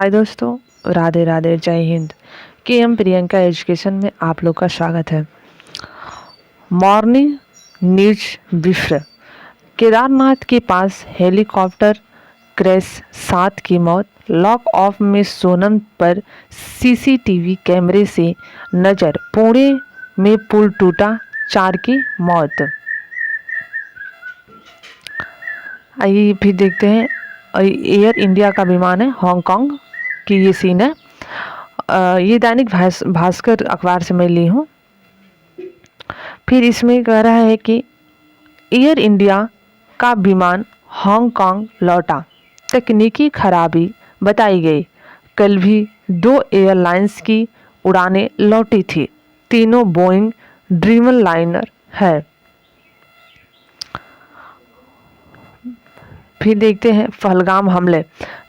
हाय दोस्तों, राधे राधे, जय Hind. KM Priyanka education में आप लोग का स्वागत है। मॉर्निंग न्यूज विश्व। केदारनाथ के पास हेलीकॉप्टर क्रैश, 7 की मौत। लॉक ऑफ में सोनम पर सीसीटीवी कैमरे से नजर। पुणे में पुल टूटा, 4 की मौत। आइए फिर देखते हैं। एयर इंडिया का विमान है, हांगकांग की ये सीन है। ये दैनिक भास्कर अखबार से मैं ली हूँ। फिर इसमें कह रहा है कि एयर इंडिया का विमान हांगकांग लौटा, तकनीकी खराबी बताई गई। कल भी 2 एयरलाइंस की उड़ानें लौटी थी, तीनों बोइंग ड्रीमर लाइनर है। फिर देखते हैं पहलगाम हमले।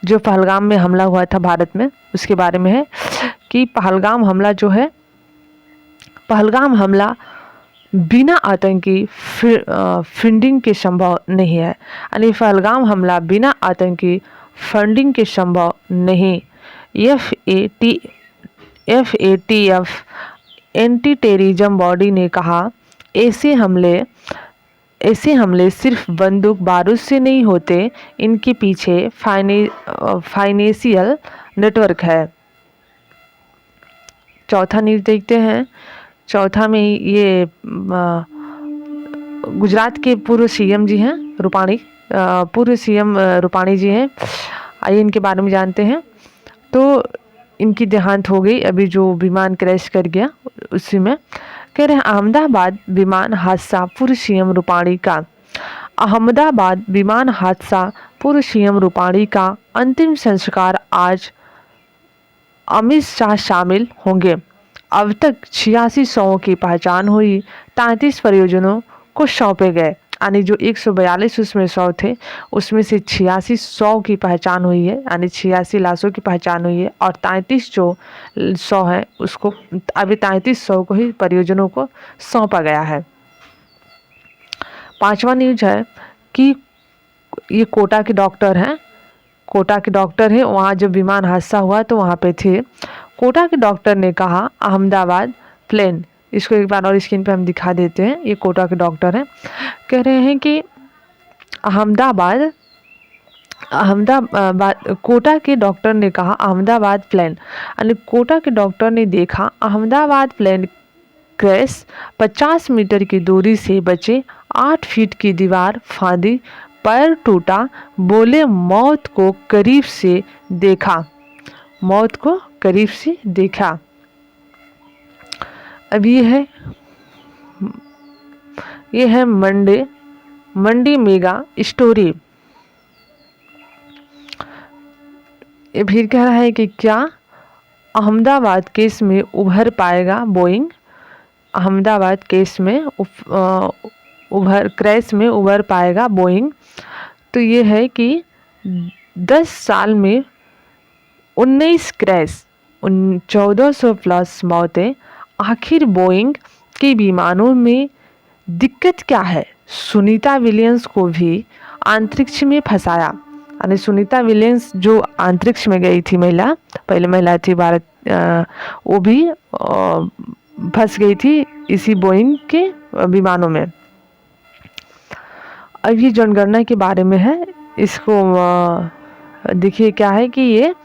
जो पहलगाम में हमला हुआ था भारत में, उसके बारे में है कि पहलगाम हमला जो है, पहलगाम हमला बिना आतंकी फंडिंग के संभव नहीं है। यानी पहलगाम हमला बिना आतंकी फंडिंग के संभव नहीं। एफएटीएफ एंटी टेररिज्म बॉडी ने कहा, ऐसे हमले सिर्फ बंदूक बारूद से नहीं होते, इनके पीछे फाइनेंशियल नेटवर्क है। चौथा न्यूज़ देखते हैं। चौथा में ये गुजरात के पूर्व सीएम जी हैं रूपाणी, पूर्व सीएम रूपाणी जी हैं। आइए इनके बारे में जानते हैं। तो इनकी देहांत हो गई, अभी जो विमान क्रैश कर गया उसी में। कह रहे हैं अहमदाबाद विमान हादसा, पूर्व सीएम रूपाणी का। अहमदाबाद विमान हादसा, पूर्व सीएम रूपाणी का अंतिम संस्कार आज, अमित शाह शामिल होंगे। अब तक 86 शवों की पहचान हुई, 33 परियोजनों को सौंपे गए। यानी जो 142 उसमें शव थे, उसमें से 86 शव की पहचान हुई है, यानी 86 लाशों की पहचान हुई है। और 33 जो शव हैं उसको, अभी 33 शव को ही परियोजनों को सौंपा गया है। पांचवा न्यूज है कि ये कोटा के डॉक्टर हैं, कोटा के डॉक्टर है। वहाँ जब विमान हादसा हुआ तो वहाँ पे थे। कोटा के डॉक्टर ने कहा अहमदाबाद प्लेन, इसको एक बार और स्क्रीन पे हम दिखा देते हैं। ये कोटा के डॉक्टर हैं, कह रहे हैं कि अहमदाबाद कोटा के डॉक्टर ने कहा अहमदाबाद प्लेन, यानी कोटा के डॉक्टर ने देखा अहमदाबाद प्लेन क्रैश, 50 मीटर की दूरी से बचे, 8 फीट की दीवार फांदी, पैर टूटा, बोले मौत को करीब से देखा, मौत को करीब से देखा। अब ये है मंडी मेगा स्टोरी। ये फिर कह रहा है कि क्या अहमदाबाद केस में उभर पाएगा बोइंग, अहमदाबाद केस में क्रैश में उभर पाएगा बोइंग। तो ये है कि 10 साल में 19 क्रैश, 1400 प्लस मौतें। आखिर बोइंग के विमानों में दिक्कत क्या है? सुनीता विलियम्स को भी अंतरिक्ष में फंसाया। यानी सुनीता विलियम्स जो अंतरिक्ष में गई थी, महिला, पहले महिला थी भारत, वो भी फंस गई थी इसी बोइंग के विमानों में। अब ये जनगणना के बारे में है। इसको देखिए क्या है कि ये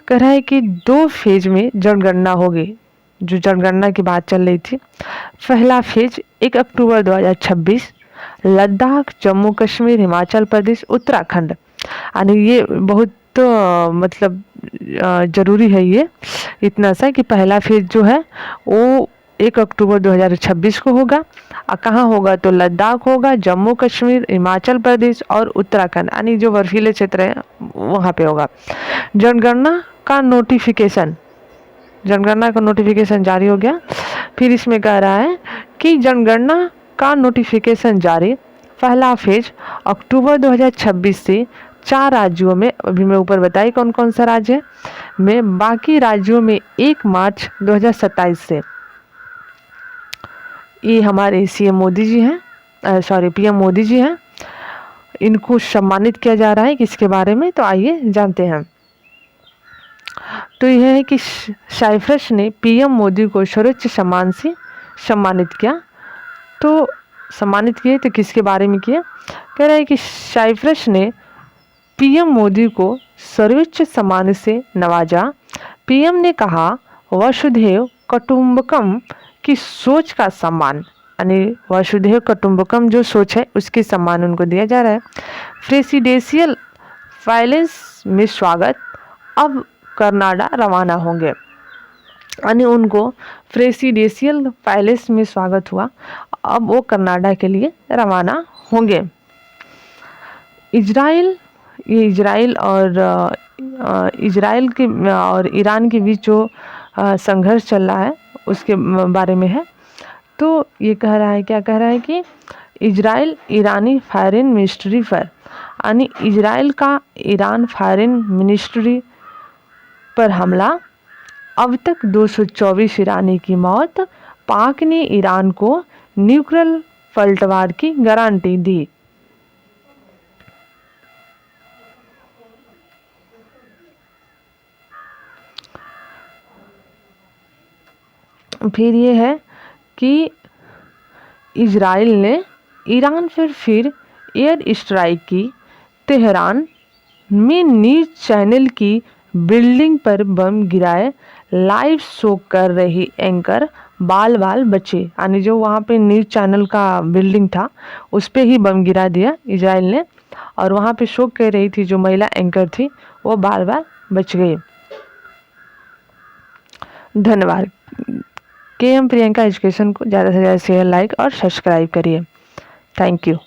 कह रहा है कि 2 फेज में जनगणना होगी। जो जनगणना की बात चल रही थी, पहला फेज 1 अक्टूबर 2026, लद्दाख, जम्मू कश्मीर, हिमाचल प्रदेश, उत्तराखंड। यानी ये बहुत मतलब ज़रूरी है ये इतना सा कि पहला फेज जो है वो 1 अक्टूबर 2026 को होगा। और कहाँ होगा? तो लद्दाख होगा, जम्मू कश्मीर, हिमाचल प्रदेश और उत्तराखंड, यानी जो बर्फीले क्षेत्र हैं वहाँ पे होगा। जनगणना का नोटिफिकेशन जारी हो गया। फिर इसमें कह रहा है कि जनगणना का नोटिफिकेशन जारी, पहला फेज अक्टूबर 2026 से 4 राज्यों में, अभी मैं ऊपर बताई कौन कौन सा राज्य में, बाकी राज्यों में 1 मार्च 2027 से। ये हमारे सीएम मोदी जी हैं, पीएम मोदी जी हैं, इनको सम्मानित किया जा रहा है। किसके बारे में? तो आइए जानते हैं। तो यह है कि साइप्रस ने पीएम मोदी को सर्वोच्च सम्मान से सम्मानित किया। तो सम्मानित किए तो किसके बारे में किया? कह रहा है कि साइप्रस ने पीएम मोदी को सर्वोच्च सम्मान से नवाजा। पीएम ने कहा वसुधैव कुटुंबकम की सोच का सम्मान, यानी वसुधैव कुटुंबकम जो सोच है उसके सम्मान उनको दिया जा रहा है। प्रेसिडेंशियल पैलेस में स्वागत, अब कनाडा रवाना होंगे, यानी उनको प्रेसिडेंशियल पैलेस में स्वागत हुआ, अब वो कनाडा के लिए रवाना होंगे। इजराइल के और ईरान के बीच जो संघर्ष चल रहा है उसके बारे में है। तो ये कह रहा है, क्या कह रहा है कि इजराइल ईरानी फॉरेन मिनिस्ट्री पर, यानी इजराइल का ईरान फॉरेन मिनिस्ट्री पर हमला, अब तक 224 ईरानी की मौत, पाक ने ईरान को न्यूक्लियर पलटवार की गारंटी दी। फिर ये है कि इजराइल ने ईरान पर फिर एयर स्ट्राइक की, तेहरान में न्यूज़ चैनल की बिल्डिंग पर बम गिराए, लाइव शो कर रही एंकर बाल बाल बचे, यानी जो वहाँ पे न्यूज़ चैनल का बिल्डिंग था उस पे ही बम गिरा दिया इजराइल ने, और वहाँ पे शो कर रही थी जो महिला एंकर थी वो बाल बाल बच गई। धन्यवाद। KM प्रियंका एजुकेशन को ज़्यादा से ज़्यादा शेयर, लाइक और सब्सक्राइब करिए। Thank you.